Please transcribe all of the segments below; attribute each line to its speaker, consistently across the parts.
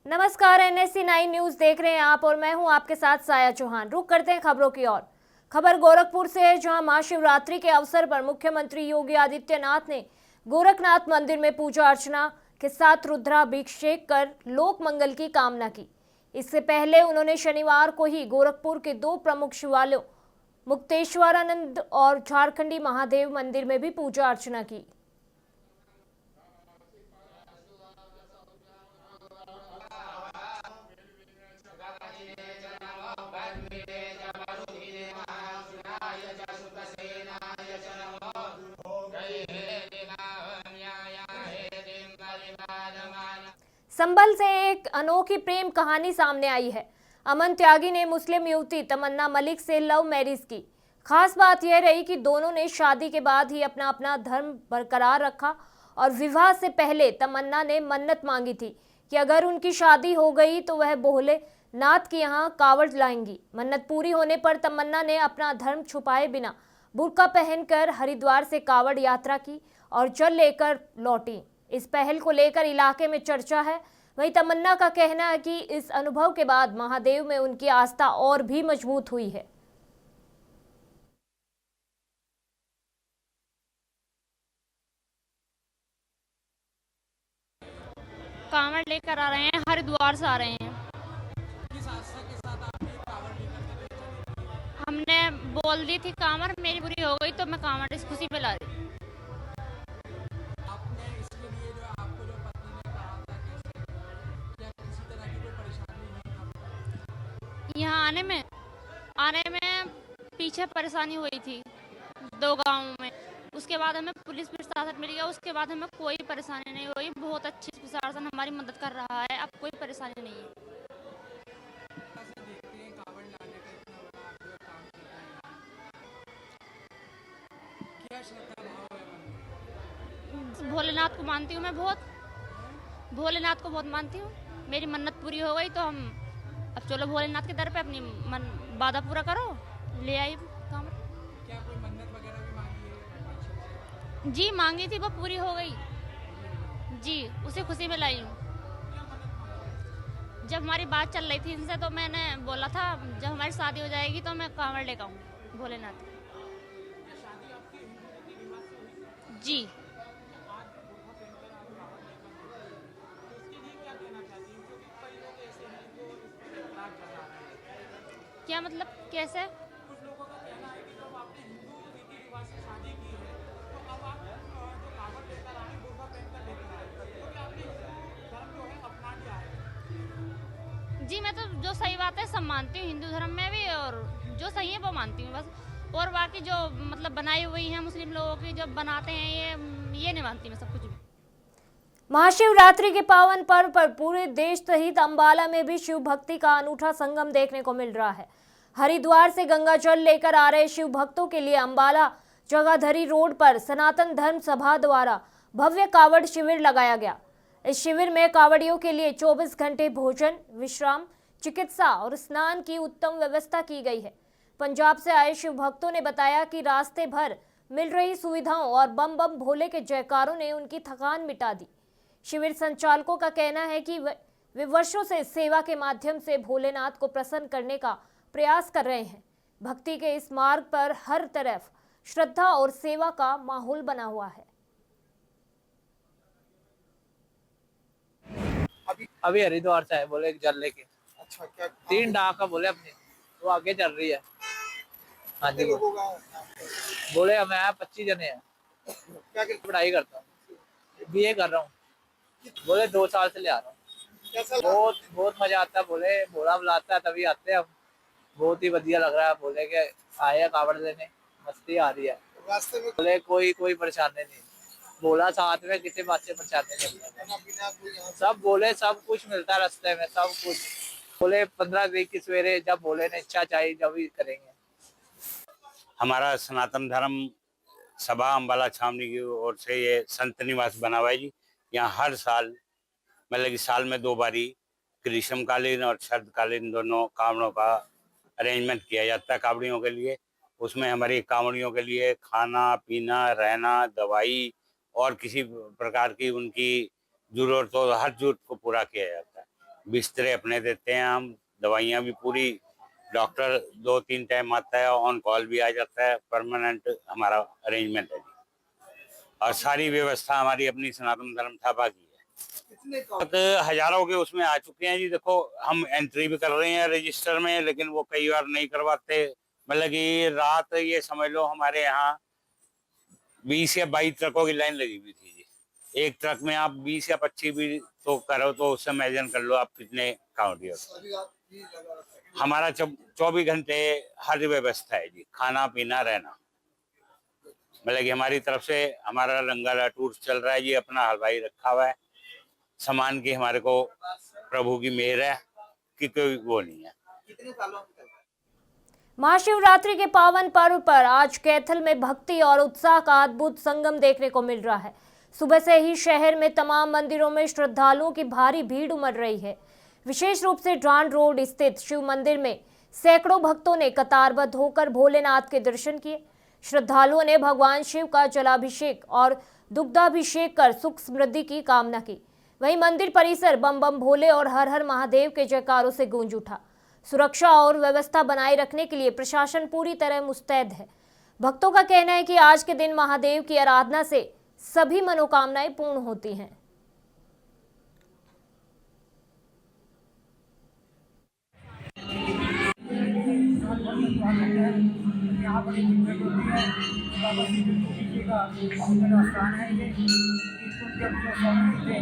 Speaker 1: नमस्कार NSC 9 news देख रहे हैं आप और मैं हूं आपके साथ साया चौहान। रुक करते हैं खबरों की ओर। खबर गोरखपुर से है, जहां महाशिवरात्रि के अवसर पर मुख्यमंत्री योगी आदित्यनाथ ने गोरखनाथ मंदिर में पूजा अर्चना के साथ रुद्राभिषेक कर लोक मंगल की कामना की। इससे पहले उन्होंने शनिवार को ही गोरखपुर के 2 प्रमुख शिवालयों मुक्तेश्वरानंद और झारखंडी महादेव मंदिर में भी पूजा अर्चना की। संभल से एक अनोखी प्रेम कहानी सामने आई है। अमन त्यागी ने मुस्लिम युवती तमन्ना मलिक से लव मैरिज की। खास बात यह रही कि दोनों ने शादी के बाद ही अपना अपना धर्म बरकरार रखा और विवाह से पहले तमन्ना ने मन्नत मांगी थी कि अगर उनकी शादी हो गई तो वह भोले नाथ के यहाँ कावड़ लाएंगी। मन्नत पूरी होने पर तमन्ना ने अपना धर्म छुपाए बिना बुर्का पहनकर हरिद्वार से कावड़ यात्रा की और जल लेकर लौटी। इस पहल को लेकर इलाके में चर्चा है। वहीं तमन्ना का कहना है कि इस अनुभव के बाद महादेव में उनकी आस्था और भी मजबूत हुई है।
Speaker 2: कांवड़ लेकर आ रहे हैं, हरिद्वार से आ रहे हैं।
Speaker 3: किस आस्था के साथ आपने कांवड़ लेकर के चली थी?
Speaker 2: हमने बोल दी थी कांवड़ मेरी पूरी हो गई तो मैं कांवड़ इस खुशी में ला रही।
Speaker 3: आपने इसके लिए जो आपको जो पति ने कहा था कैसे, क्या किसी तरह की कोई परेशानी नहीं था?
Speaker 2: यहाँ आने में पीछे परेशानी हुई थी 2 गांवों में। उसके बाद हमें पुलिस प्रशासन मिल गया। उसके बाद हमें कोई परेशानी नहीं हुई। बहुत अच्छी प्रशासन हमारी मदद कर रहा है। अब कोई परेशानी नहीं है।
Speaker 3: कैसे देखते हैं कांवड़ लाने का इतना बड़ा आप जो काम कर रहे हैं, क्या श्रद्धा भाव है मन में?
Speaker 2: भोलेनाथ को मानती हूँ मैं बहुत। भोलेनाथ को बहुत मानती हूँ। मेरी मन्नत पूरी हो गई तो हम अब चलो भोलेनाथ के दर पे अपनी वादा पूरा करो। ले आई कांवड़।
Speaker 3: क्या कोई मन्नत वगैरह भी मांगी है?
Speaker 2: जी मांगी थी, वो पूरी हो गई जी। उसे खुशी में लाई हूँ। जब हमारी बात चल रही थी इनसे तो मैंने बोला था जब हमारी शादी हो जाएगी तो मैं कांवड़ लेकर आऊँगी भोलेनाथ। जी क्या मतलब कैसे?
Speaker 3: कुछ लोगों का कहना है कि जब आपने हिंदू रीति रिवाज से शादी की है तो अब आप जो कांवड़ लेकर आए बुर्का पहनकर लेकर आए, क्योंकि आपने हिंदू धर्म जो है अपना लिया है।
Speaker 2: जी मैं तो जो सही बात है सब मानती हूँ हिंदू धर्म में भी, और जो सही है वो मानती हूँ बस। और बाकी जो मतलब बनाई हुई है मुस्लिम लोगों की जब बनाते हैं ये नहीं मानती मैं सब कुछ भी।
Speaker 1: महाशिवरात्रि के पावन पर्व पर पूरे देश सहित अंबाला में भी शिव भक्ति का अनूठा संगम देखने को मिल रहा है। हरिद्वार से गंगा जल लेकर आ रहे शिव भक्तों के लिए अंबाला जगाधरी रोड पर सनातन धर्म सभा द्वारा भव्य कावड़ शिविर लगाया गया। इस शिविर में कावड़ियों के लिए 24 घंटे भोजन, विश्राम, चिकित्सा और स्नान की उत्तम व्यवस्था की गई है। पंजाब से आए शिव भक्तों ने बताया कि रास्ते भर मिल रही सुविधाओं और बम बम भोले के जयकारों ने उनकी थकान मिटा दी। शिविर संचालकों का कहना है कि वे वर्षों से सेवा के माध्यम से भोलेनाथ को प्रसन्न करने का प्रयास कर रहे हैं। भक्ति के इस मार्ग पर हर तरफ श्रद्धा और सेवा का माहौल बना हुआ है।
Speaker 4: अभी हरिद्वार से है, बोले जल लेके।
Speaker 3: अच्छा, क्या
Speaker 4: 3 डाका बोले अपने, वो आगे चल रही है। हाँ जी बोले हमें 25 जने हैं।
Speaker 3: क्या
Speaker 4: पढ़ाई करता हूँ, BA कर रहा हूँ। बोले 2 साल से ले आ रहा हूँ।
Speaker 3: कैसा
Speaker 4: बहुत मजा आता है। बोले भोला बुलाता है तभी आते हैं हम। बहुत ही बढ़िया लग रहा है। बोले के आए हैं कावड़ लेने, मस्ती आ रही है।
Speaker 3: रास्ते में
Speaker 4: बोले कोई परेशानी नहीं, बोला साथ में किसी बात से परेशानी नहीं।
Speaker 3: खाना पीना कोई यहाँ
Speaker 4: सब बोले सब कुछ मिलता है रास्ते में, सब कुछ। बोले 15-20 की सवेरे जब बोले ने इच्छा चाहिए जब भी करेंगे।
Speaker 5: हमारा सनातन धर्म सभा अम्बाला छावनी की ओर से ये संत निवास बना हुआ है जी। यहाँ हर साल मतलब कि साल में 2 बारी ग्रीष्मकालीन और शरदकालीन दोनों कावड़ों का अरेंजमेंट किया जाता है कावड़ियों के लिए। उसमें हमारी कांवड़ियों के लिए खाना पीना, रहना, दवाई और किसी प्रकार की उनकी जरूरत हो, हर जरूरत को पूरा किया जाता है। बिस्तरे अपने देते हैं हम, दवाइयाँ भी पूरी, डॉक्टर 2-3 टाइम आता है, ऑन कॉल भी आ जाता है, परमानेंट हमारा अरेंजमेंट है जी। और सारी व्यवस्था हमारी अपनी सनातन धर्म सभा की है। तो हजारों के उसमें आ चुके हैं जी। देखो, हम एंट्री भी कर रहे हैं रजिस्टर में, लेकिन वो कई बार नहीं करवाते। मतलब कि रात ये समझ लो हमारे यहाँ 20 या 22 ट्रकों की लाइन लगी हुई थी जी। एक ट्रक में आप 20 या 25 भी तो करो तो उससे इमेजिन कर लो आप कितने काउंटी हो। हमारा 24 घंटे हर व्यवस्था है जी, खाना पीना रहना। मतलब कि हमारी तरफ से हमारा लंगर टूर चल रहा है जी, अपना हलवाई रखा हुआ है। सामान की हमारे को प्रभु की मेहर है कि कोई वो नहीं है।
Speaker 3: कितने सालों से चल रहा है?
Speaker 1: महाशिवरात्रि के पावन पर्व पर आज कैथल में भक्ति और उत्साह का अद्भुत संगम देखने को मिल रहा है। सुबह से ही शहर में तमाम मंदिरों में श्रद्धालुओं की भारी भीड़ उमड़ रही है। विशेष रूप से डांड रोड स्थित शिव मंदिर में सैकड़ों भक्तों ने कतारबद्ध होकर भोलेनाथ के दर्शन किए। श्रद्धालुओं ने भगवान शिव का जलाभिषेक और दुग्धाभिषेक कर सुख समृद्धि की कामना की। वहीं मंदिर परिसर बम बम भोले और हर हर महादेव के जयकारों से गूंज उठा। सुरक्षा और व्यवस्था बनाए रखने के लिए प्रशासन पूरी तरह मुस्तैद है। भक्तों का कहना है कि आज के दिन महादेव की आराधना से सभी मनोकामनाएं पूर्ण होती हैं।
Speaker 3: यहाँ पर एक भीड़ होती है, बाबा शिव जी का अपना स्थान है। ये इसको जब जो स्वामी थे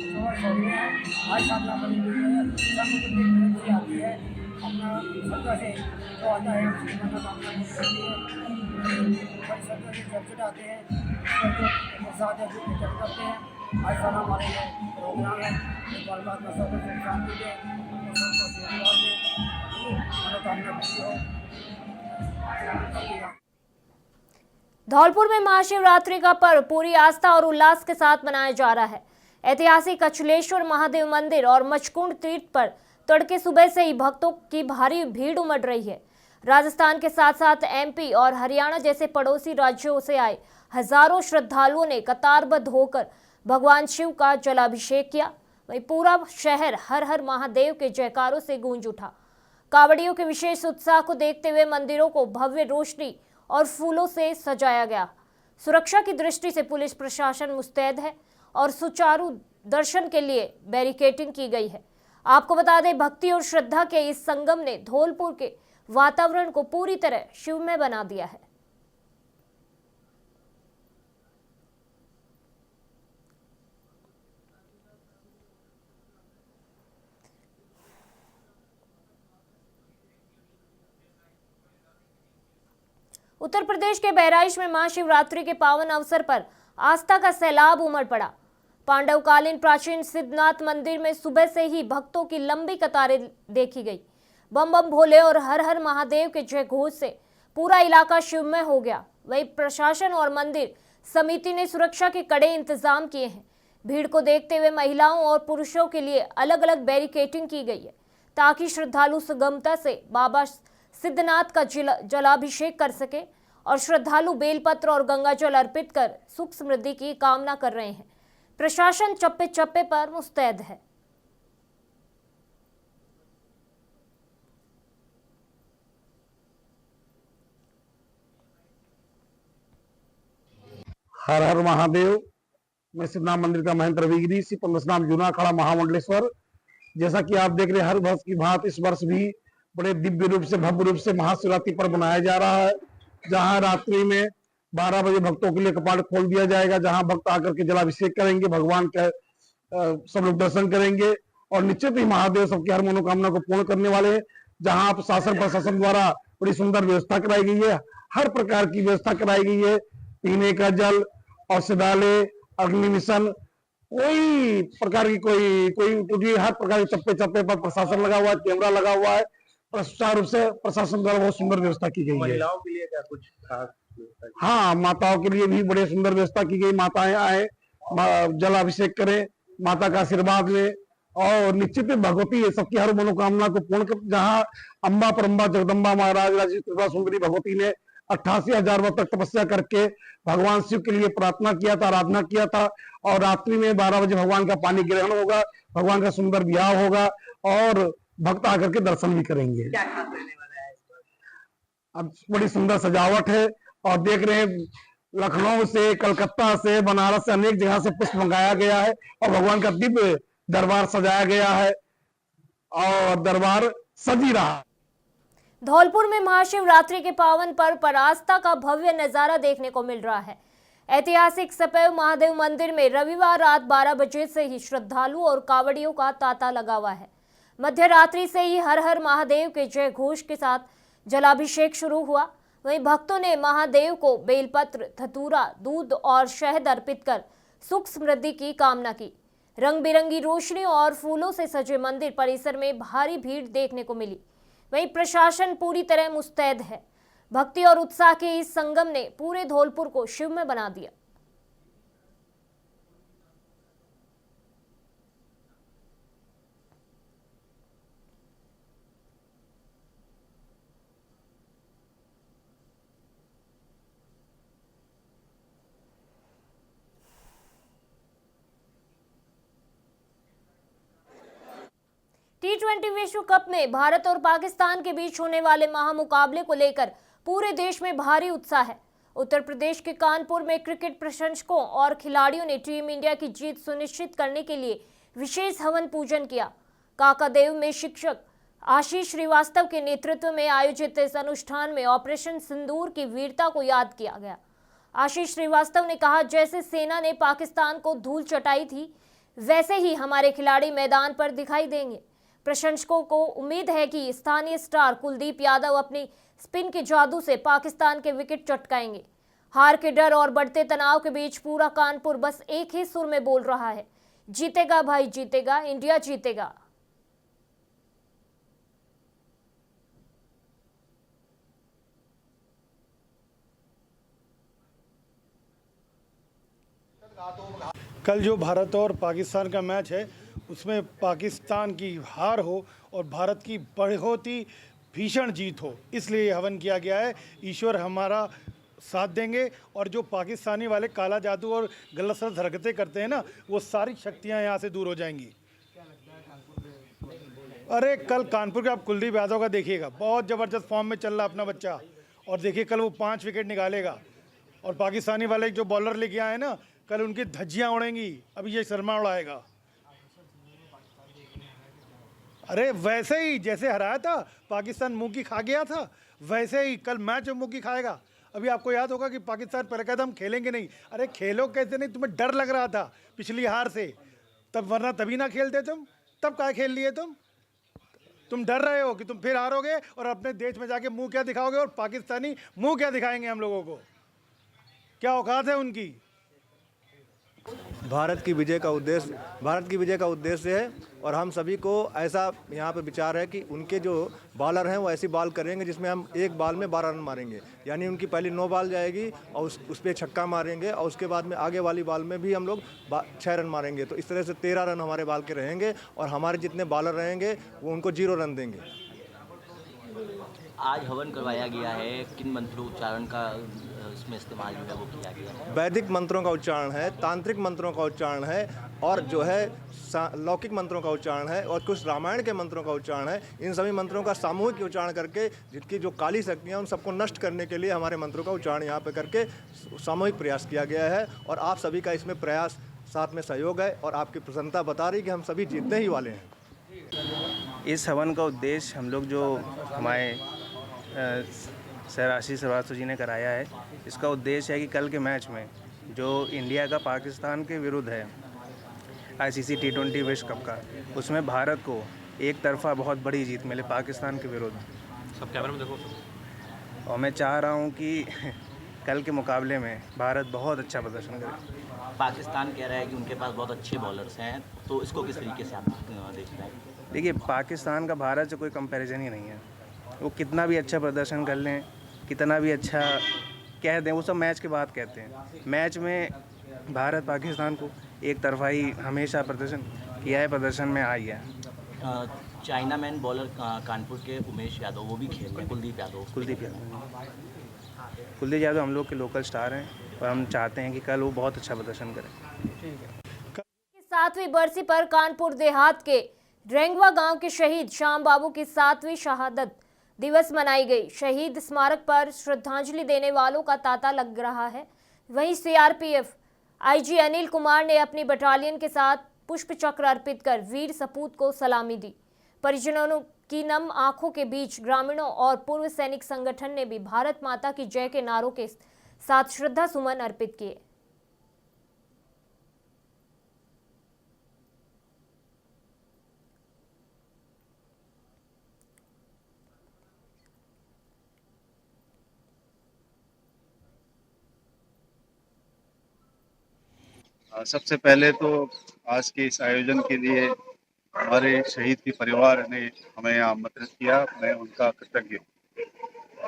Speaker 3: तो स्वामी है, आज सामना बनी हुई है, सब कुछ देखने से आती है। अपना श्रद्धा से जो आता है उसकी मनोकामना पूरी होती है। बड़ी श्रद्धा से जब चढ़ाते हैं, जो प्रसाद है जो वितरण करते हैं। आज सारा हमारे लिए प्रोग्राम है, परमात्मा सबको सुख शांति दे, सबको आशीर्वाद दे, मनोकामना पूरी हो।
Speaker 1: धौलपुर में महाशिवरात्रि का पर्व पूरी आस्था और उल्लास के साथ मनाया जा रहा है। ऐतिहासिक अचलेश्वर महादेव मंदिर और मचकुंड तीर्थ पर तड़के सुबह से ही भक्तों की भारी भीड़ उमड़ रही है। राजस्थान के साथ साथ एमपी और हरियाणा जैसे पड़ोसी राज्यों से आए हजारों श्रद्धालुओं ने कतारबद्ध होकर भगवान शिव का जलाभिषेक किया। वहीं पूरा शहर हर हर महादेव के जयकारों से गूंज उठा। कावड़ियों के विशेष उत्साह को देखते हुए मंदिरों को भव्य रोशनी और फूलों से सजाया गया। सुरक्षा की दृष्टि से पुलिस प्रशासन मुस्तैद है और सुचारू दर्शन के लिए बैरिकेडिंग की गई है। आपको बता दें, भक्ति और श्रद्धा के इस संगम ने धौलपुर के वातावरण को पूरी तरह शिवमय बना दिया है। उत्तर प्रदेश के बहराइच में महाशिवरात्रि के पावन अवसर पर आस्था का सैलाब उमड़ पड़ा। पांडवकालीन प्राचीन सिद्धनाथ मंदिर में सुबह से ही भक्तों की लंबी कतारें देखी गई। बम बम भोले और हर हर महादेव के जय घोष से पूरा इलाका शिवमय हो गया। वहीं प्रशासन और मंदिर समिति ने सुरक्षा के कड़े इंतजाम किए हैं। भीड़ को देखते हुए महिलाओं और पुरुषों के लिए अलग अलग बैरिकेडिंग की गई है, ताकि श्रद्धालु सुगमता से बाबा सिद्धनाथ का जलाभिषेक कर सके और श्रद्धालु बेलपत्र और गंगाजल अर्पित कर सुख समृद्धि की कामना कर रहे हैं। प्रशासन चप्पे चप्पे पर मुस्तैद है।
Speaker 6: हर हर महादेव। मैं सिद्धनाथ मंदिर का महंत रविगिरी श्री पंद्रसनाम जूना अखाड़ा महामंडलेश्वर। जैसा कि आप देख रहे हैं, हर वर्ष की भांति इस वर्ष भी बड़े दिव्य रूप से भव्य रूप से महाशिवरात्रि पर्व मनाया जा रहा है, जहां रात्रि में 12 बजे भक्तों के लिए कपाट खोल दिया जाएगा, जहां भक्त आकर के जलाभिषेक करेंगे, भगवान का सब लोग दर्शन करेंगे और निश्चित ही महादेव सबकी हर मनोकामना को पूर्ण करने वाले हैं। जहां शासन प्रशासन द्वारा बड़ी सुंदर व्यवस्था कराई गई है, हर प्रकार की व्यवस्था कराई गई है, पीने का जल, औषधालय, अग्नि मिशन, कोई प्रकार की कोई हर प्रकार के चप्पे चप्पे पर प्रशासन लगा हुआ है, कैमरा लगा हुआ है। सुचारू रूप से प्रशासन द्वारा बहुत सुंदर व्यवस्था की गई है।
Speaker 7: महिलाओं के लिए क्या कुछ खास?
Speaker 6: हाँ, माताओं के लिए भी बड़े सुंदर व्यवस्था की गई। माताएं आए, जलाभिषेक करें, माता का आशीर्वाद लें और निश्चित भगवती सबकी हर मनोकामना को पूर्ण कर। जहाँ अम्बा परम्बा जगदम्बा महाराज राजी त्रिपुरा सुंदरी भगवती ने 88,000 वर्ष तक तपस्या करके भगवान शिव के लिए प्रार्थना किया था, आराधना किया था। और रात्रि में 12 बजे भगवान का पानी ग्रहण होगा, भगवान का सुंदर ब्याह होगा और भक्त आकर के दर्शन भी करेंगे। अब बड़ी सुंदर सजावट है और देख रहे हैं लखनऊ से, कलकत्ता से, बनारस से अनेक जगह से पुष्प मंगाया गया है और भगवान का दिव्य दरबार सजाया गया है और दरबार सजी रहा।
Speaker 1: धौलपुर में महाशिवरात्रि के पावन पर्व पर आस्था का भव्य नजारा देखने को मिल रहा है। ऐतिहासिक सपैव महादेव मंदिर में रविवार रात 12 बजे से ही श्रद्धालु और कांवड़ियों का तांता लगा हुआ है। मध्य रात्रि से ही हर हर महादेव के जय घोष के साथ जलाभिषेक शुरू हुआ। वहीं भक्तों ने महादेव को बेलपत्र, धतूरा, दूध और शहद अर्पित कर सुख समृद्धि की कामना की। रंग बिरंगी रोशनियों और फूलों से सजे मंदिर परिसर में भारी भीड़ देखने को मिली। वहीं प्रशासन पूरी तरह मुस्तैद है। भक्ति और उत्साह के इस संगम ने पूरे धौलपुर को शिवमय बना दिया। T20 विश्व कप में भारत और पाकिस्तान के बीच होने वाले महामुकाबले को लेकर पूरे देश में भारी उत्साह है। उत्तर प्रदेश के कानपुर में क्रिकेट प्रशंसकों और खिलाड़ियों ने टीम इंडिया की जीत सुनिश्चित करने के लिए विशेष हवन पूजन किया। काकादेव में शिक्षक आशीष श्रीवास्तव के नेतृत्व में आयोजित इस अनुष्ठान में ऑपरेशन सिंदूर की वीरता को याद किया गया। आशीष श्रीवास्तव ने कहा, जैसे सेना ने पाकिस्तान को धूल चटाई थी, वैसे ही हमारे खिलाड़ी मैदान पर दिखाई देंगे। प्रशंसकों को उम्मीद है कि स्थानीय स्टार कुलदीप यादव अपनी स्पिन के जादू से पाकिस्तान के विकेट चटकाएंगे। हार के डर और बढ़ते तनाव के बीच पूरा कानपुर बस एक ही सुर में बोल रहा है, जीतेगा भाई जीतेगा, इंडिया जीतेगा।
Speaker 7: कल जो भारत और पाकिस्तान का मैच है उसमें पाकिस्तान की हार हो और भारत की बहुत ही भीषण जीत हो, इसलिए हवन किया गया है। ईश्वर हमारा साथ देंगे और जो पाकिस्तानी वाले काला जादू और गलत सलत हरकतें करते हैं ना, वो सारी शक्तियां यहाँ से दूर हो जाएंगी। अरे कल कानपुर के आप कुलदीप यादव का देखिएगा, बहुत ज़बरदस्त फॉर्म में चल रहा अपना बच्चा, और देखिए कल वो 5 विकेट निकालेगा। और पाकिस्तानी वाले जो बॉलर लेके आए ना, कल उनकी धज्जियाँ उड़ेंगी, अभी ये शर्मा उड़ाएगा। अरे वैसे ही जैसे हराया था पाकिस्तान मुंह की खा गया था, वैसे ही कल मैच मुंह की खाएगा। अभी आपको याद होगा कि पाकिस्तान पहले कहता हम खेलेंगे नहीं। अरे खेलो कैसे नहीं, तुम्हें डर लग रहा था पिछली हार से, तब वरना तभी ना खेलते तुम, तब क्या खेल लिए तुम डर रहे हो कि तुम फिर हारोगे और अपने देश में जाके मुंह क्या दिखाओगे, और पाकिस्तानी मुंह क्या दिखाएंगे हम लोगों को, क्या औकात है उनकी।
Speaker 8: भारत की विजय का उद्देश्य है और हम सभी को ऐसा यहाँ पे विचार है कि उनके जो बॉलर हैं वो ऐसी बॉल करेंगे जिसमें हम एक बॉल में 12 रन मारेंगे। यानी उनकी पहली 9 बॉल जाएगी और उस पर छक्का मारेंगे और उसके बाद में आगे वाली बॉल में भी हम लोग 6 रन मारेंगे। तो इस तरह से 13 रन हमारे बॉल के रहेंगे और हमारे जितने बॉलर रहेंगे वो उनको 0 रन देंगे।
Speaker 9: आज हवन करवाया गया है, किन मंत्रों उच्चारण का इसमें इस्तेमाल जो है वो किया गया है?
Speaker 8: वैदिक मंत्रों का उच्चारण है, तांत्रिक मंत्रों का उच्चारण है और जो है लौकिक मंत्रों का उच्चारण है और कुछ रामायण के मंत्रों का उच्चारण है। इन सभी मंत्रों का सामूहिक उच्चारण करके जिनकी जो काली शक्तियाँ उन सबको नष्ट करने के लिए हमारे मंत्रों का उच्चारण यहाँ पे करके सामूहिक प्रयास किया गया है और आप सभी का इसमें प्रयास साथ में सहयोग है और आपकी प्रसन्नता बता रही कि हम सभी जीतने ही वाले हैं।
Speaker 10: इस हवन का उद्देश्य हम लोग जो हमारे सर आशीष श्रीवास्तव जी ने कराया है, इसका उद्देश्य है कि कल के मैच में जो इंडिया का पाकिस्तान के विरुद्ध है ICC T20 विश्व कप का, उसमें भारत को एक तरफा बहुत बड़ी जीत मिले पाकिस्तान के विरुद्ध।
Speaker 9: सब कैमरे में देखो।
Speaker 10: और मैं चाह रहा हूँ कि कल के मुकाबले में भारत बहुत अच्छा प्रदर्शन करे।
Speaker 9: पाकिस्तान कह रहा है कि उनके पास बहुत अच्छे बॉलर्स हैं, तो इसको किस तरीके से आप देखते हैं?
Speaker 10: देखिए, पाकिस्तान का भारत से कोई कंपैरिजन ही नहीं है। वो कितना भी अच्छा प्रदर्शन कर लें, कितना भी अच्छा कह दें, वो सब मैच के बाद कहते हैं। मैच में भारत पाकिस्तान को एक तरफा ही हमेशा प्रदर्शन किया है, प्रदर्शन में आई है।
Speaker 9: चाइना मैन बॉलर कानपुर के उमेश यादव वो भी खेल रहे हैं, कुलदीप यादव।
Speaker 10: कुलदीप यादव हम लोग के लोकल स्टार हैं और हम चाहते हैं कि कल वो बहुत अच्छा प्रदर्शन करें।
Speaker 1: की 7वीं बरसी पर कानपुर देहात के रेंगवा गांव के शहीद श्याम बाबू की 7वीं शहादत दिवस मनाई गई। शहीद स्मारक पर श्रद्धांजलि देने वालों का तांता लग रहा है। वहीं सीआरपीएफ आईजी अनिल कुमार ने अपनी बटालियन के साथ पुष्प चक्र अर्पित कर वीर सपूत को सलामी दी। परिजनों की नम आंखों के बीच ग्रामीणों और पूर्व सैनिक संगठन ने भी भारत माता की जय के नारों के साथ श्रद्धा सुमन अर्पित किए।
Speaker 11: सबसे पहले तो आज के इस आयोजन के लिए हमारे शहीद के परिवार ने हमें यहाँ आमंत्रित किया, मैं उनका कृतज्ञ हूँ।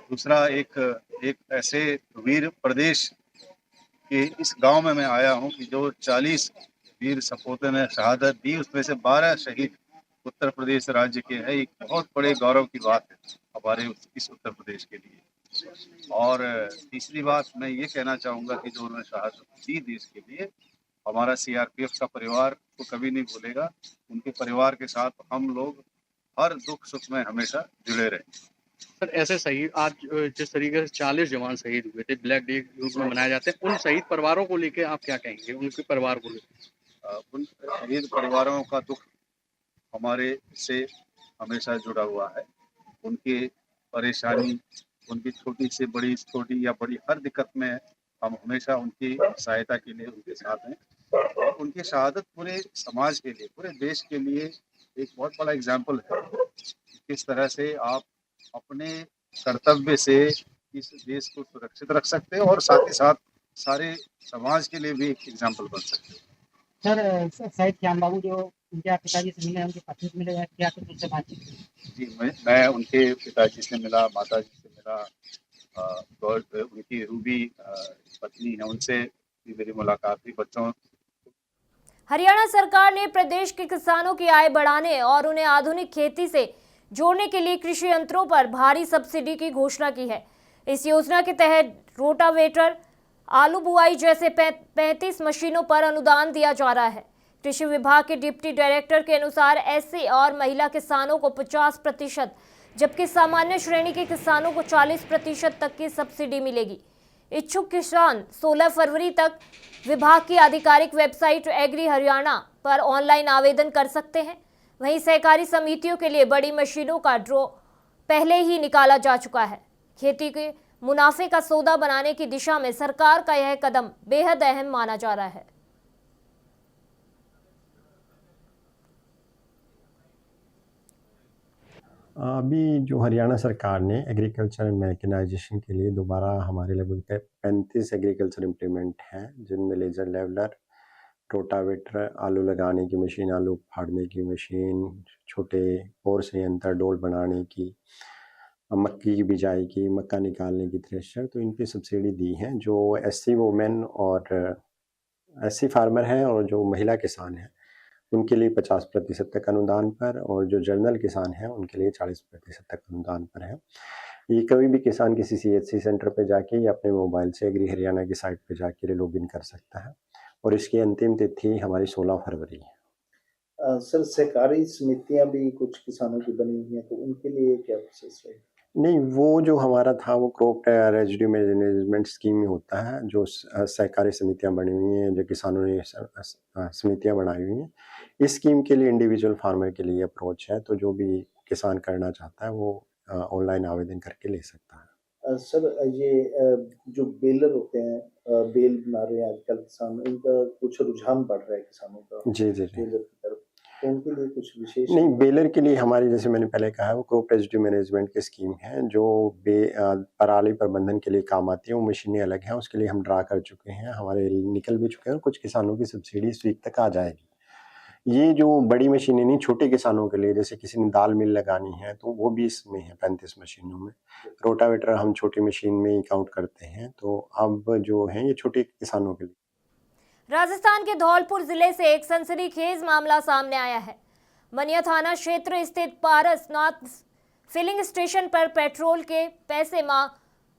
Speaker 11: दूसरा, एक ऐसे वीर प्रदेश के इस गांव में मैं आया हूँ कि जो 40 वीर सपूतों ने शहादत दी, उसमें से 12 शहीद उत्तर प्रदेश राज्य के हैं। एक बहुत बड़े गौरव की बात है हमारे इस उत्तर प्रदेश के लिए। और तीसरी बात मैं ये कहना चाहूँगा कि जो उन्होंने शहादत दी देश के लिए, हमारा सीआरपीएफ का परिवार को कभी नहीं भूलेगा। उनके परिवार के साथ हम लोग हर दुख सुख में हमेशा जुड़े रहे।
Speaker 12: सर, ऐसे शहीद आज जिस तरीके से 40 जवान शहीद हुए थे, ब्लैक डे के रूप में मनाया जाते हैं, उन शहीद परिवारों को लेकर आप क्या कहेंगे? उनके परिवार को लेकर
Speaker 11: उन शहीद परिवारों का दुख हमारे से हमेशा जुड़ा हुआ है। उनकी परेशानी, उनकी छोटी या बड़ी हर दिक्कत में हम हमेशा उनकी सहायता के लिए उनके साथ हैं। और उनकी शहादत पूरे समाज के लिए, पूरे देश के लिए एक बहुत बड़ा एग्जाम्पल है। किस तरह से आप अपने कर्तव्य से इस देश को सुरक्षित रख सकते हैं और साथ ही साथ सारे समाज के लिए भी एक एग्जाम्पल बन सकते हैं।
Speaker 3: सर, शहीद श्याम बाबू जो उनके पिताजी से मिले, उनके पत्नी से मिले, क्या कुछ उनसे बातचीत की?
Speaker 11: जी, मैं उनके पिताजी से मिला, माताजी से मिला, और उनकी रूबी पत्नी है, उनसे भी मेरी मुलाकात हुई। बच्चों,
Speaker 1: हरियाणा सरकार ने प्रदेश के किसानों की आय बढ़ाने और उन्हें आधुनिक खेती से जोड़ने के लिए कृषि यंत्रों पर भारी सब्सिडी की घोषणा की है। इस योजना के तहत रोटावेटर, आलू बुआई जैसे 35 मशीनों पर अनुदान दिया जा रहा है। कृषि विभाग के डिप्टी डायरेक्टर के अनुसार एससी और महिला किसानों को 50%, जबकि सामान्य श्रेणी के किसानों को 40% तक की सब्सिडी मिलेगी। इच्छुक किसान 16 फरवरी तक विभाग की आधिकारिक वेबसाइट एग्री हरियाणा पर ऑनलाइन आवेदन कर सकते हैं। वहीं सहकारी समितियों के लिए बड़ी मशीनों का ड्रॉ पहले ही निकाला जा चुका है। खेती के मुनाफे का सौदा बनाने की दिशा में सरकार का यह कदम बेहद अहम माना जा रहा है।
Speaker 13: अभी जो हरियाणा सरकार ने एग्रीकल्चर मैकेनाइजेशन के लिए दोबारा हमारे लगभग 35 एग्रीकल्चर इम्प्लीमेंट हैं, जिनमें लेजर लेवलर, रोटावेटर, आलू लगाने की मशीन, आलू फाड़ने की मशीन, छोटे और संयंत्र, डोल बनाने की, मक्की की बिजाई की, मक्का निकालने की थ्रेशर, तो इन पे सब्सिडी दी है। जो एससी वुमेन और एससी फार्मर हैं और जो महिला किसान हैं उनके लिए 50% तक अनुदान पर, और जो जनरल किसान हैं उनके लिए 40% तक अनुदान पर है। ये कभी भी किसान किसी CHC सेंटर पे जाके या अपने मोबाइल से एग्री हरियाणा की साइट पे जाके लॉगिन कर सकता है, और इसकी अंतिम तिथि हमारी 16 फरवरी है।
Speaker 14: सर, सहकारी समितियां भी कुछ किसानों की बनी हुई हैं, तो उनके लिए क्या प्रोसेस है?
Speaker 13: नहीं, वो जो हमारा था वो क्रॉप रेजिड्यू मैनेजमेंट स्कीम में होता है। जो सहकारी समितियां बनी हुई हैं, जो किसानों ने समितियां बनाई हुई हैं, इस स्कीम के लिए इंडिविजुअल फार्मर के लिए अप्रोच है। तो जो भी किसान करना चाहता है वो ऑनलाइन आवेदन करके ले सकता है।
Speaker 14: सर, ये जो बेलर होते हैं, बेल बना रहे हैं आजकल किसान, इनका कुछ रुझान बढ़ रहा है किसानों का
Speaker 13: जी।
Speaker 14: बेलर की तरफ, तो उनके लिए कुछ विशेष?
Speaker 13: नहीं, बेलर के लिए हमारी, जैसे मैंने पहले कहा, वो क्रॉप रेजिड्यू मैनेजमेंट की स्कीम है जो पराली प्रबंधन के लिए काम आती है। वो मशीनें अलग हैं, उसके लिए हम ड्रा कर चुके हैं, हमारे निकल भी चुके हैं, और कुछ किसानों की सब्सिडी इस वीक तक आ जाएगी। ये जो बड़ी मशीनें नहीं, छोटे किसानों के लिए, जैसे किसी ने दाल मिल लगानी है तो वो भी इसमें है 35 मशीनों में। रोटावेटर हम छोटी मशीन में ही काउंट करते हैं। तो अब जो है ये छोटे किसानों के लिए।
Speaker 1: राजस्थान के धौलपुर जिले से एक सनसनीखेज मामला सामने आया है। मनिया थाना क्षेत्र स्थित पारसनाथ फिलिंग स्टेशन पर पेट्रोल के पैसे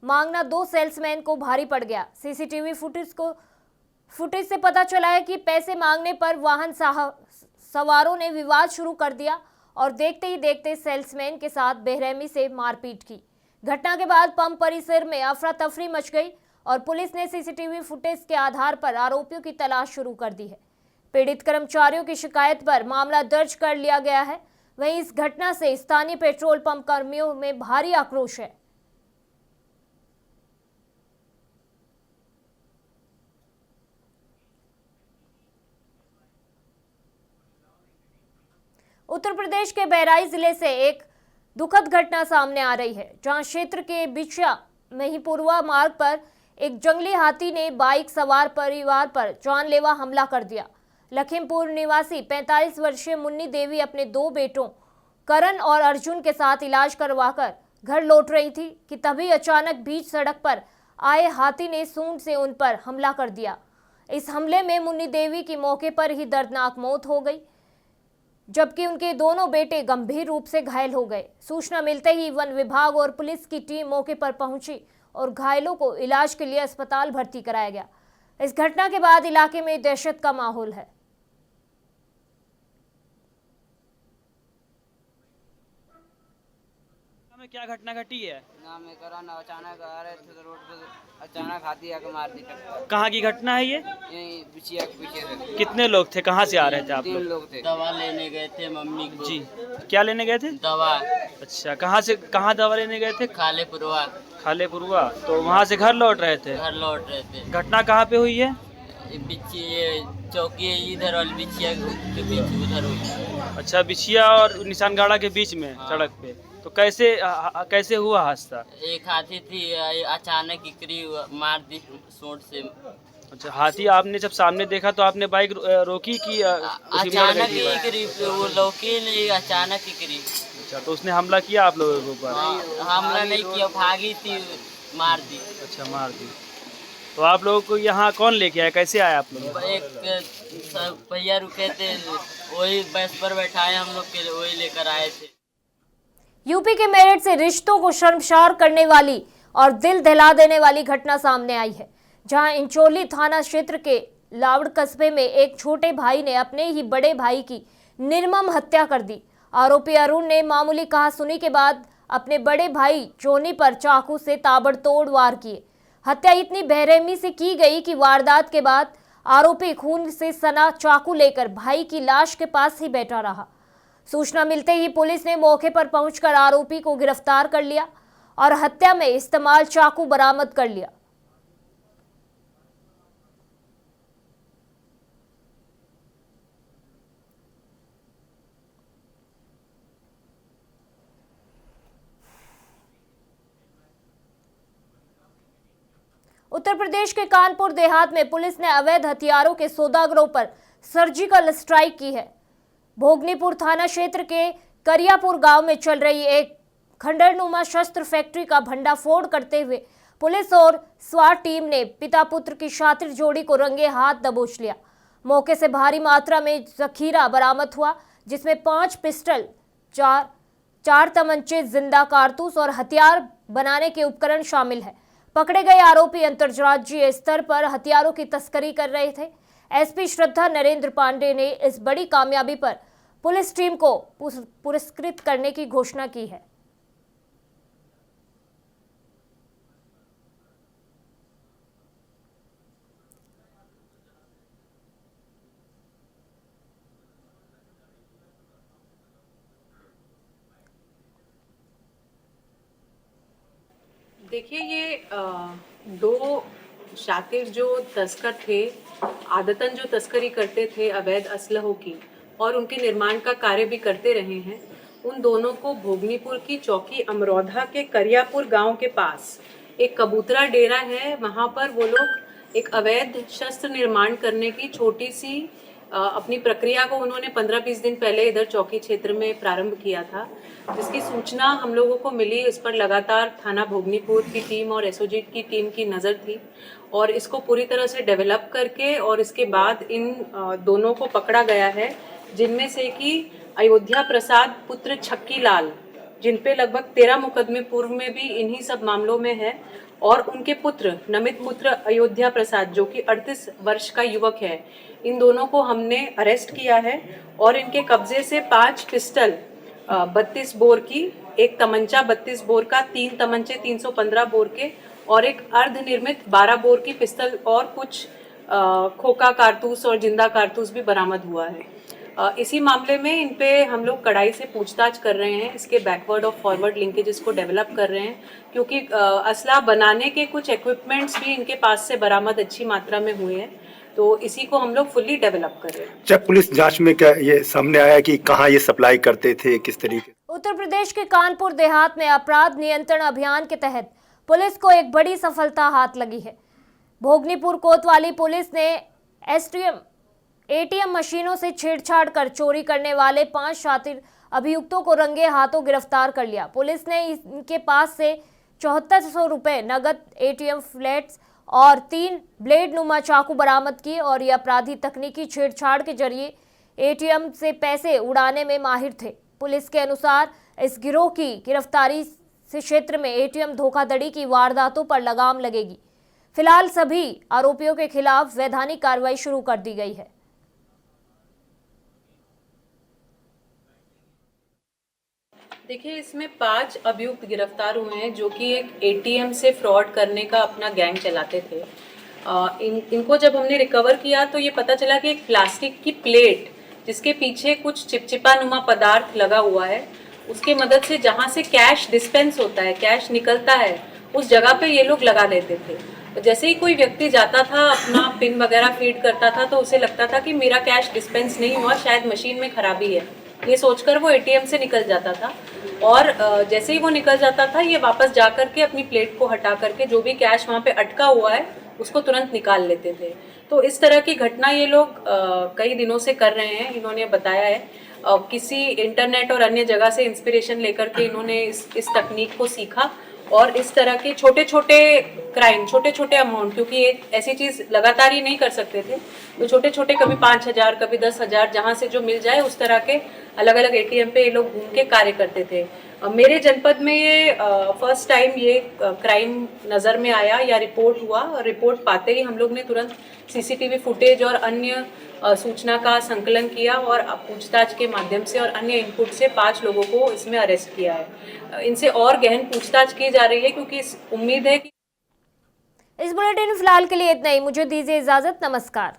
Speaker 1: मांगना 2 सेल्समैन को भारी पड़ गया। सीसीटीवी फुटेज से पता चला है कि पैसे मांगने पर वाहन सवारों ने विवाद शुरू कर दिया और देखते ही देखते सेल्समैन के साथ बेरहमी से मारपीट की। घटना के बाद पंप परिसर में अफरा तफरी मच गई और पुलिस ने सीसीटीवी फुटेज के आधार पर आरोपियों की तलाश शुरू कर दी है। पीड़ित कर्मचारियों की शिकायत पर मामला दर्ज कर लिया गया है। वहीं इस घटना से स्थानीय पेट्रोल पंप कर्मियों में भारी आक्रोश है। उत्तर प्रदेश के बहराइच जिले से एक दुखद घटना सामने आ रही है, जहां क्षेत्र के बिछिया महिपुरवा मार्ग पर एक जंगली हाथी ने बाइक सवार परिवार पर जानलेवा हमला कर दिया। लखीमपुर निवासी 45 वर्षीय मुन्नी देवी अपने 2 बेटों करण और अर्जुन के साथ इलाज करवाकर घर लौट रही थी कि तभी अचानक बीच सड़क पर आए हाथी ने सूंड से उन पर हमला कर दिया। इस हमले में मुन्नी देवी की मौके पर ही दर्दनाक मौत हो गई, जबकि उनके दोनों बेटे गंभीर रूप से घायल हो गए। सूचना मिलते ही वन विभाग और पुलिस की टीम मौके पर पहुंची और घायलों को इलाज के लिए अस्पताल भर्ती कराया गया। इस घटना के बाद इलाके में दहशत का माहौल है।
Speaker 15: में क्या घटना घटी है?
Speaker 16: ना मैं करा ना अचानक आ रहे थे तो रोड पे अचानक हाथी आके मार दी टक्कर।
Speaker 15: कहाँ की घटना है ये?
Speaker 16: यही बिछिया के पीछे से।
Speaker 15: कितने लोग थे? कहाँ से आ रहे थे आप
Speaker 16: 3 लोग थे।
Speaker 9: दवा लेने गए थे मम्मी को।
Speaker 15: जी, क्या लेने गए थे?
Speaker 9: दवा।
Speaker 15: अच्छा, कहाँ दवा लेने गए थे?
Speaker 9: खालेपुरवा।
Speaker 15: खालेपुरवा। तो वहाँ से घर लौट रहे थे?
Speaker 9: घर लौट रहे थे।
Speaker 15: घटना कहाँ पे हुई है?
Speaker 9: चौकी इधर और बिछिया के बीच उधर हुई।
Speaker 15: अच्छा, बिछिया और निशानगाड़ा के बीच में सड़क पे। तो कैसे हुआ हादसा?
Speaker 9: एक हाथी थी अचानक इकरी मार दी सूंड से।
Speaker 15: अच्छा, हाथी आपने जब सामने देखा तो आपने बाइक रोकी कि
Speaker 9: अचानक इकरी? वो लौकी नहीं, अचानक इकरी।
Speaker 15: अच्छा, तो उसने हमला किया आप लोगों के ऊपर?
Speaker 9: हमला नहीं किया, भागी थी, मार दी।
Speaker 15: अच्छा, मार दी। तो आप लोगों को यहाँ कौन लेके आया? कैसे आया आप लोग?
Speaker 9: एक भैया रुके थे, वही बस पर बैठाए हम लोग के, वही लेकर आए थे।
Speaker 1: यूपी के मेरठ से रिश्तों को शर्मसार करने वाली और दिल दहला देने वाली घटना सामने आई है, जहां इंचोली थाना क्षेत्र के लावड़ कस्बे में एक छोटे भाई ने अपने ही बड़े भाई की निर्मम हत्या कर दी। आरोपी अरुण ने मामूली कहासुनी के बाद अपने बड़े भाई जोनी पर चाकू से ताबड़तोड़ वार किए। हत्या इतनी बेरहमी से की गई कि वारदात के बाद आरोपी खून से सना चाकू लेकर भाई की लाश के पास ही बैठा रहा। सूचना मिलते ही पुलिस ने मौके पर पहुंचकर आरोपी को गिरफ्तार कर लिया और हत्या में इस्तेमाल चाकू बरामद कर लिया। उत्तर प्रदेश के कानपुर देहात में पुलिस ने अवैध हथियारों के सौदागरों पर सर्जिकल स्ट्राइक की है। भोगनीपुर थाना क्षेत्र के करियापुर गांव में चल रही एक खंडरनुमा शस्त्र फैक्ट्री का भंडाफोड़ करते हुए पुलिस और स्वाट टीम ने पिता पुत्र की शातिर जोड़ी को रंगे हाथ दबोच लिया। मौके से भारी मात्रा में जखीरा बरामद हुआ, जिसमें 5 पिस्टल, 4 तमंचे, जिंदा कारतूस और हथियार बनाने के उपकरण शामिल है। पकड़े गए आरोपी अंतर्राज्यीय स्तर पर हथियारों की तस्करी कर रहे थे। एसपी श्रद्धा नरेंद्र पांडे ने इस बड़ी कामयाबी पर पुलिस टीम को पुरस्कृत करने की घोषणा की है।
Speaker 17: देखिए, ये 2 शातिर जो तस्कर थे, आदतन जो तस्करी करते थे अवैध असलहों की और उनके निर्माण का कार्य भी करते रहे हैं, उन दोनों को भोगनीपुर की चौकी अमरोधा के करियापुर गांव के पास एक कबूतरा डेरा है, वहां पर वो लोग एक अवैध शस्त्र निर्माण करने की छोटी सी अपनी प्रक्रिया को उन्होंने 15-20 दिन पहले इधर चौकी क्षेत्र में प्रारंभ किया था, जिसकी सूचना हम लोगों को मिली। इस पर लगातार थाना भोगनीपुर की टीम और एसओजी की टीम की नज़र थी और इसको पूरी तरह से डेवलप करके और इसके बाद इन दोनों को पकड़ा गया है, जिनमें से कि अयोध्या प्रसाद पुत्र छक्की लाल जिन पे लगभग 13 मुकदमे पूर्व में भी इन्हीं सब मामलों में है, और उनके पुत्र नमित पुत्र अयोध्या प्रसाद जो कि 38 वर्ष का युवक है, इन दोनों को हमने अरेस्ट किया है और इनके कब्जे से 5 पिस्टल 32 बोर की, एक तमंचा 32 बोर का, 3 तमंचे 315 बोर के और एक अर्धनिर्मित 12 बोर की पिस्टल और कुछ खोखा कारतूस और जिंदा कारतूस भी बरामद हुआ है। इसी मामले में इन पे हम लोग कड़ाई से पूछताछ कर रहे हैं, इसके बैकवर्ड और फॉरवर्ड लिंकेजेस को डेवलप कर रहे हैं, क्योंकि असला बनाने के कुछ इक्विपमेंट्स भी इनके पास से बरामद अच्छी मात्रा में हुए हैं, तो इसी को हम लोग फुल्ली डेवलप कर रहे हैं।
Speaker 18: जब पुलिस जांच में क्या ये सामने आया कि कहाँ ये सप्लाई करते थे, किस तरीके?
Speaker 1: उत्तर प्रदेश के कानपुर देहात में अपराध नियंत्रण अभियान के तहत पुलिस को एक बड़ी सफलता हाथ लगी है। भोगनीपुर कोतवाली पुलिस ने एटीएम मशीनों से छेड़छाड़ कर चोरी करने वाले 5 शातिर अभियुक्तों को रंगे हाथों गिरफ्तार कर लिया। पुलिस ने इनके पास से 7400 रुपये नगद, एटीएम फ्लैट्स और 3 ब्लेड नुमा चाकू बरामद किए और ये अपराधी तकनीकी छेड़छाड़ के जरिए एटीएम से पैसे उड़ाने में माहिर थे। पुलिस के अनुसार इस गिरोह की गिरफ्तारी से क्षेत्र में एटीएम धोखाधड़ी की वारदातों पर लगाम लगेगी। फिलहाल सभी आरोपियों के खिलाफ वैधानिक कार्रवाई शुरू कर दी गई है।
Speaker 17: देखिए, इसमें 5 अभियुक्त गिरफ्तार हुए हैं जो कि एक एटीएम से फ्रॉड करने का अपना गैंग चलाते थे। इनको जब हमने रिकवर किया तो ये पता चला कि एक प्लास्टिक की प्लेट जिसके पीछे कुछ चिपचिपा नुमा पदार्थ लगा हुआ है, उसके मदद से जहाँ से कैश डिस्पेंस होता है, कैश निकलता है, उस जगह पे ये लोग लगा देते थे। तो जैसे ही कोई व्यक्ति जाता था, अपना पिन वगैरह फीड करता था, तो उसे लगता था कि मेरा कैश डिस्पेंस नहीं हुआ, शायद मशीन में खराबी है, ये सोचकर वो एटीएम से निकल जाता था। और जैसे ही वो निकल जाता था, ये वापस जा करके अपनी प्लेट को हटा करके जो भी कैश वहाँ पे अटका हुआ है उसको तुरंत निकाल लेते थे। तो इस तरह की घटना ये लोग कई दिनों से कर रहे हैं। इन्होंने बताया है किसी इंटरनेट और अन्य जगह से इंस्पिरेशन लेकर के इन्होंने इस तकनीक को सीखा और इस तरह के छोटे छोटे क्राइम, छोटे छोटे अमाउंट, क्योंकि एक ऐसी चीज़ लगातार ही नहीं कर सकते थे, तो छोटे छोटे कभी 5000 कभी 10,000 जहाँ से जो मिल जाए उस तरह के अलग अलग एटीएम पे ये लोग घूम के कार्य करते थे। मेरे जनपद में ये फर्स्ट टाइम ये क्राइम नज़र में आया या रिपोर्ट हुआ। रिपोर्ट पाते ही हम लोग ने तुरंत सीसीटीवी फुटेज और अन्य सूचना का संकलन किया और पूछताछ के माध्यम से और अन्य इनपुट से 5 लोगों को इसमें अरेस्ट किया है। इनसे और गहन पूछताछ की जा रही है, क्योंकि उम्मीद है कि
Speaker 1: इस बुलेटिन फिलहाल के लिए इतना ही। मुझे दीजिए इजाजत। नमस्कार।